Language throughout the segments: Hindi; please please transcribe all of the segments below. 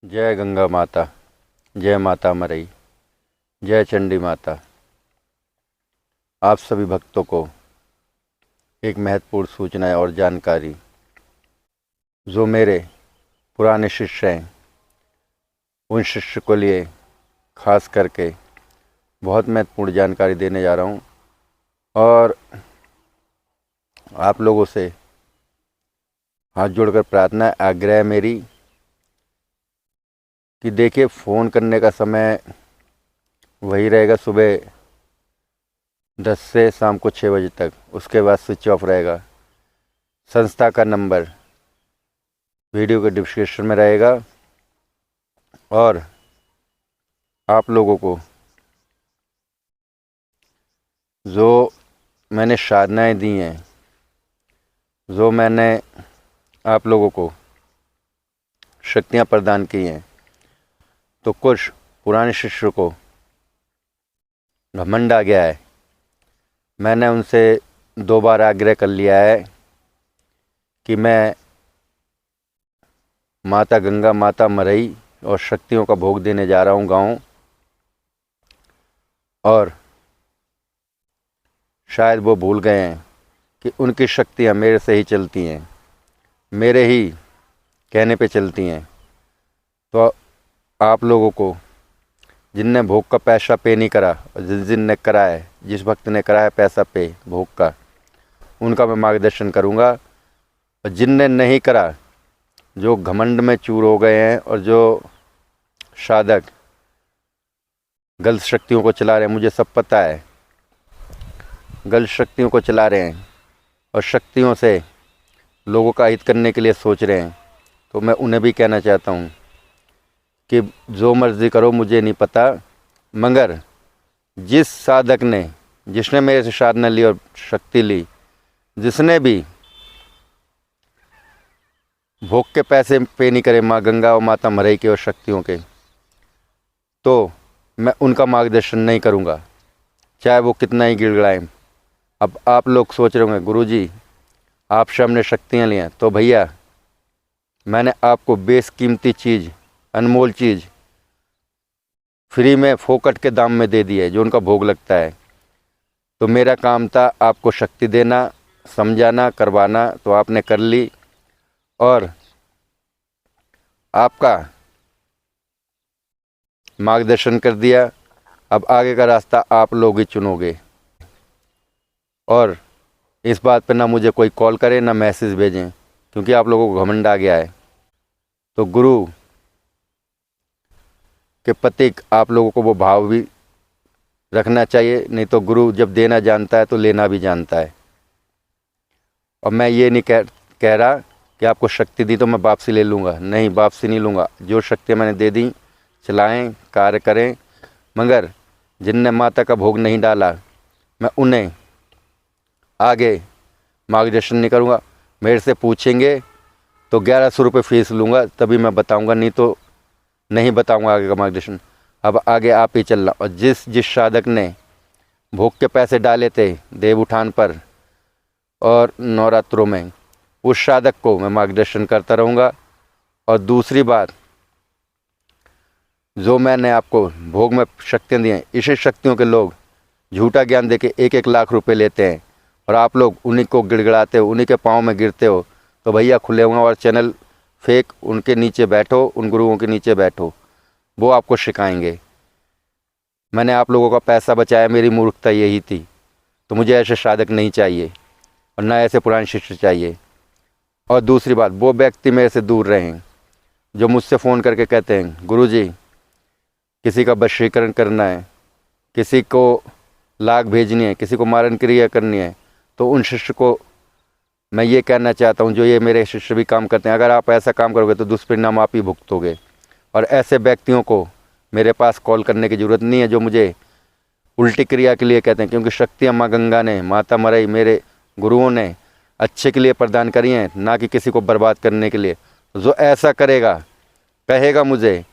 जय गंगा माता, जय माता मरई, जय चंडी माता। आप सभी भक्तों को एक महत्वपूर्ण सूचना और जानकारी। जो मेरे पुराने शिष्य हैं उन शिष्य को लिए खास करके बहुत महत्वपूर्ण जानकारी देने जा रहा हूँ। और आप लोगों से हाथ जोड़कर प्रार्थना आग्रह मेरी कि देखिए, फ़ोन करने का समय वही रहेगा सुबह 10 से शाम को 6 बजे तक, उसके बाद स्विच ऑफ रहेगा। संस्था का नंबर वीडियो के डिस्क्रिप्शन में रहेगा। और आप लोगों को जो मैंने साधनाएं दी हैं, जो मैंने आप लोगों को शक्तियां प्रदान की हैं, तो कुछ पुराने शिष्यों को घमंड आ गया है। मैंने उनसे 2 बार आग्रह कर लिया है कि मैं माता गंगा, माता मरई और शक्तियों का भोग देने जा रहा हूँ गाँव। और शायद वो भूल गए हैं कि उनकी शक्तियाँ मेरे से ही चलती हैं, मेरे ही कहने पे चलती हैं। तो आप लोगों को जिनने भोग का पैसा पे नहीं करा और जिनने करा है, जिस भक्त ने करा है पैसा पे भोग का, उनका मैं मार्गदर्शन करूंगा। और जिनने नहीं करा, जो घमंड में चूर हो गए हैं और जो साधक गलत शक्तियों को चला रहे हैं, मुझे सब पता है, गलत शक्तियों को चला रहे हैं और शक्तियों से लोगों का हित करने के लिए सोच रहे हैं, तो मैं उन्हें भी कहना चाहता हूँ कि जो मर्ज़ी करो, मुझे नहीं पता, मगर जिस साधक ने, जिसने मेरे से साधना ली और शक्ति ली, जिसने भी भोग के पैसे पे नहीं करे माँ गंगा और माता मरई के और शक्तियों के, तो मैं उनका मार्गदर्शन नहीं करूँगा, चाहे वो कितना ही गिड़गिड़ाएं। अब आप लोग सोच रहे होंगे, गुरुजी आप से हमने शक्तियाँ ली हैं, तो भैया मैंने आपको बेशकीमती चीज़, अनमोल चीज़ फ्री में फोकट के दाम में दे दी है, जो उनका भोग लगता है। तो मेरा काम था आपको शक्ति देना, समझाना, करवाना, तो आपने कर ली और आपका मार्गदर्शन कर दिया। अब आगे का रास्ता आप लोग ही चुनोगे। और इस बात पे ना मुझे कोई कॉल करे ना मैसेज भेजें, क्योंकि आप लोगों को घमंड आ गया है। तो गुरु के प्रतीक आप लोगों को वो भाव भी रखना चाहिए, नहीं तो गुरु जब देना जानता है तो लेना भी जानता है। और मैं ये नहीं कह रहा कि आपको शक्ति दी तो मैं वापसी ले लूँगा, नहीं, वापसी नहीं लूँगा। जो शक्तियाँ मैंने दे दी, चलाएं, कार्य करें, मगर जिनने माता का भोग नहीं डाला, मैं उन्हें आगे मार्गदर्शन नहीं करूँगा। मेरे से पूछेंगे तो 1100 रुपये फीस लूँगा, तभी मैं बताऊँगा, नहीं तो नहीं बताऊँगा आगे का मार्गदर्शन। अब आगे आप ही चलना। और जिस साधक ने भोग के पैसे डाले थे देव उठान पर और नवरात्रों में, उस साधक को मैं मार्गदर्शन करता रहूँगा। और दूसरी बात, जो मैंने आपको भोग में शक्तियाँ दी हैं, इसी शक्तियों के लोग झूठा ज्ञान देके 1-1 लाख रुपए लेते हैं और आप लोग उन्हीं को गिड़गिड़ाते हो, उन्हीं के पाँव में गिरते हो। तो भैया खुले हुए और चैनल फेक, उनके नीचे बैठो, उन गुरुओं के नीचे बैठो, वो आपको सिखाएंगे। मैंने आप लोगों का पैसा बचाया, मेरी मूर्खता यही थी। तो मुझे ऐसे साधक नहीं चाहिए और ना ऐसे पुराने शिष्य चाहिए। और दूसरी बात, वो व्यक्ति मेरे से दूर रहें जो मुझसे फ़ोन करके कहते हैं, गुरुजी किसी का वशीकरण करना है, किसी को लाग भेजनी है, किसी को मारण क्रिया करनी है, तो उन शिष्य को मैं ये कहना चाहता हूँ, जो ये मेरे शिष्य भी काम करते हैं, अगर आप ऐसा काम करोगे तो दुष्परिणाम आप ही भुगतोगे। और ऐसे व्यक्तियों को मेरे पास कॉल करने की ज़रूरत नहीं है, जो मुझे उल्टी क्रिया के लिए कहते हैं, क्योंकि शक्तियाँ माँ गंगा ने, माता मरई, मेरे गुरुओं ने अच्छे के लिए प्रदान करी हैं, ना कि किसी को बर्बाद करने के लिए। जो ऐसा करेगा, कहेगा मुझे,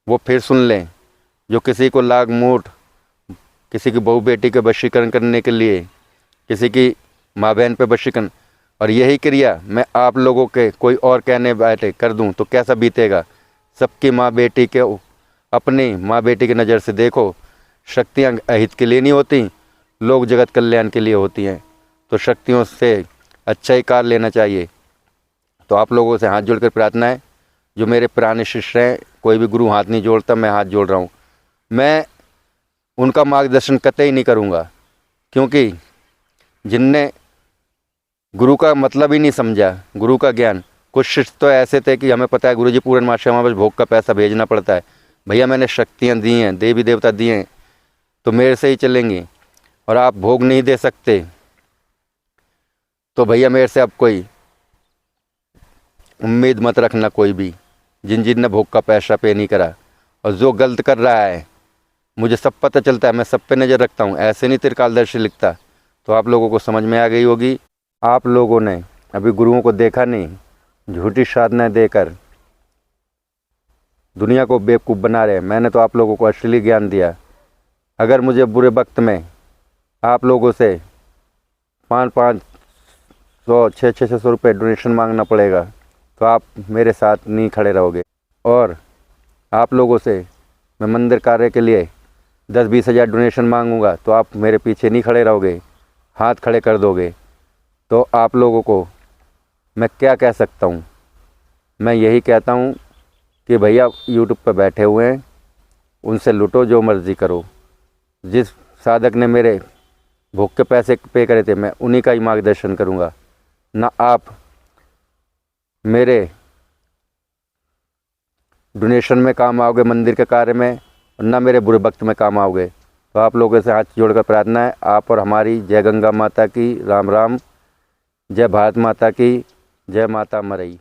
वो फिर सुन लें, जो किसी को लाग मूठ, किसी की बहू बेटी के वशीकरण करने के लिए, किसी की माँ बहन पे वशीकरण, और यही क्रिया मैं आप लोगों के कोई और कहने बैठे कर दूं तो कैसा बीतेगा। सबकी माँ बेटी के, अपनी माँ बेटी की नज़र से देखो। शक्तियाँ अहित के लिए नहीं होती, लोग जगत कल्याण के लिए होती हैं। तो शक्तियों से अच्छा ही कार्य लेना चाहिए। तो आप लोगों से हाथ जोड़कर प्रार्थना है, जो मेरे पुराने शिष्य हैं, कोई भी गुरु हाथ नहीं जोड़ता, मैं हाथ जोड़ रहा हूँ। मैं उनका मार्गदर्शन कतई नहीं करूँगा, क्योंकि जिनने गुरु का मतलब ही नहीं समझा, गुरु का ज्ञान। कुछ शिष्य तो ऐसे थे कि हमें पता है गुरुजी पूर्णमासी हमारे पास भोग का पैसा भेजना पड़ता है। भैया मैंने शक्तियाँ दी हैं, देवी देवता दिए हैं, तो मेरे से ही चलेंगी, और आप भोग नहीं दे सकते तो भैया मेरे से अब कोई उम्मीद मत रखना। कोई भी जिन ने भोग का पैसा पे नहीं करा, और जो गलत कर रहा है मुझे सब पता चलता है, मैं सब पे नज़र रखता हूँ, ऐसे नहीं त्रिकालदर्शी लिखता। तो आप लोगों को समझ में आ गई होगी। आप लोगों ने अभी गुरुओं को देखा नहीं, झूठी साधनाएं देकर दुनिया को बेवकूफ़ बना रहे हैं। मैंने तो आप लोगों को असली ज्ञान दिया। अगर मुझे बुरे वक्त में आप लोगों से 500 600 रुपये डोनेशन मांगना पड़ेगा तो आप मेरे साथ नहीं खड़े रहोगे, और आप लोगों से मैं मंदिर कार्य के लिए 10-20 हज़ार डोनेशन मांगूंगा तो आप मेरे पीछे नहीं खड़े रहोगे, हाथ खड़े कर दोगे। तो आप लोगों को मैं क्या कह सकता हूँ? मैं यही कहता हूँ कि भैया यूट्यूब पर बैठे हुए हैं, उनसे लूटो, जो मर्ज़ी करो। जिस साधक ने मेरे भोग के पैसे पे करे थे, मैं उन्हीं का ही मार्गदर्शन करूँगा। ना आप मेरे डोनेशन में काम आओगे मंदिर के कार्य में, और ना मेरे बुरे वक्त में काम आओगे। तो आप लोगों से हाथ जोड़कर प्रार्थना है, आप और हमारी। जय गंगा माता की, राम राम। जय भारत माता की, जय माता मरई।